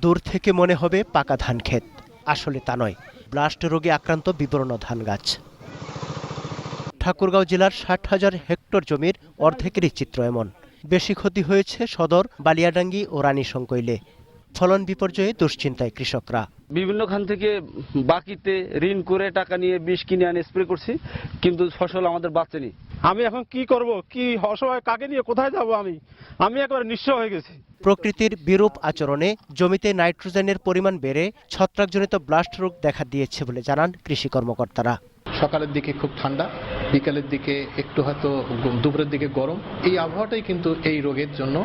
দূর থেকে মনে হবে পাকা ধান ক্ষেত, আসলে তা নয়, ব্লাস্ট রোগে আক্রান্ত বিবর্ণ ধান গাছ। ঠাকুরগাঁও জেলার ৬০,০০০ হেক্টর জমির অর্ধেকেরই চিত্র এমন। বেশি ক্ষতি হয়েছে সদর, বালিয়াডাঙ্গি ও রানীশংকৈলে। ফলন বিপর্যয়ে দুশ্চিন্তায় কৃষকরা। বিভিন্ন খান থেকে বাকিতে ঋণ করে টাকা নিয়ে বিষ কিনে আনে স্প্রে করছি, কিন্তু ফসল আমাদের বাঁচেনি। আমি এখন কি করব, কি অসহায়, কাকে নিয়ে কোথায় যাব? আমি একেবারে নিঃস্ব হয়ে গেছি। প্রকৃতির বিরূপ আচরণে জমিতে নাইট্রোজেনের পরিমাণ বেড়ে ছত্রাকজনিত ব্লাস্ট রোগ দেখা দিয়েছে বলে জানান কৃষি কর্মকর্তারা। সকালের দিকে খুব ঠান্ডা, বিকালের দিকে একটু হয়তো দুপুরের দিকে গরম, এই আবহাওয়াটাই কিন্তু এই রোগের জন্য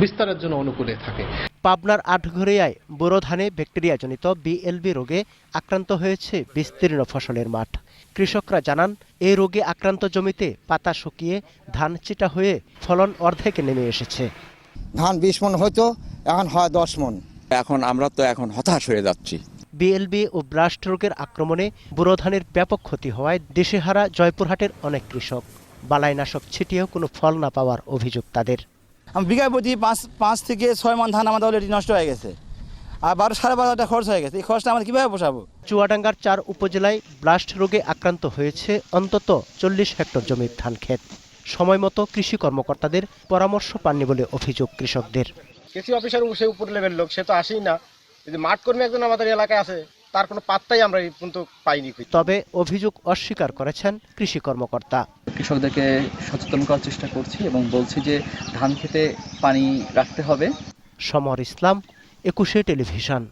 বিস্তারের জন্য অনুকূলে থাকে। পাবনার আটঘরিয়ায় বোরো ধানে ব্যাকটেরিয়াজনিত বিএলবি রোগে আক্রান্ত হয়েছে বিস্তীর্ণ ফসলের মাঠ। কৃষকরা জানান, এই রোগে আক্রান্ত জমিতে পাতা শুকিয়ে ধান চিটা হয়ে ফলন অর্ধেকে নেমে এসেছে। ধান ২০ মণ হয়তো, এখন হয় ১০ মণ। আমরা তো এখন হতাশ হয়ে যাচ্ছি। বিএলবি ও ব্লাস্ট রোগের আক্রমণে বোরো ধানের ব্যাপক ক্ষতি হওয়ায় দিশেহারা জয়পুরহাটের অনেক কৃষক। বালাইনাশক ছিটিয়েও কোনো ফল না পাওয়ার অভিযোগ তাদের। বিঘায় প্রতি ৫ থেকে ৬ মণ ধান আমাদের অলরেডি নষ্ট হয়ে গেছে, আর ১২-১২,৫০০ খরচ হয়ে গেছে। এই খরচটা আমরা কিভাবে পোষাবো? চুয়াডাঙ্গার ৪ উপজেলায় ব্লাস্ট রোগে আক্রান্ত হয়েছে অন্তত ৪০ হেক্টর জমির ধান ক্ষেত। সময়মতো কৃষি কর্মকর্তাদের পরামর্শ পাননি বলে অভিযোগ কৃষকদের। কৃষি অফিসার সে উপর লেভেল লোক, সে তো আসেই না। যদি মাঠ কর্মী একজন আমাদের এলাকায় আছে, তার কোনো পাত্তাই আমরা এই পর্যন্ত পাইনি। তবে অভিযোগ অস্বীকার করেছেন কৃষি কর্মকর্তা। কৃষকদেরকে সচেতন করার চেষ্টা করছি এবং বলছি যে ধান খেতে পানি রাখতে হবে। সমর ইসলাম, ২১ টেলিভিশন।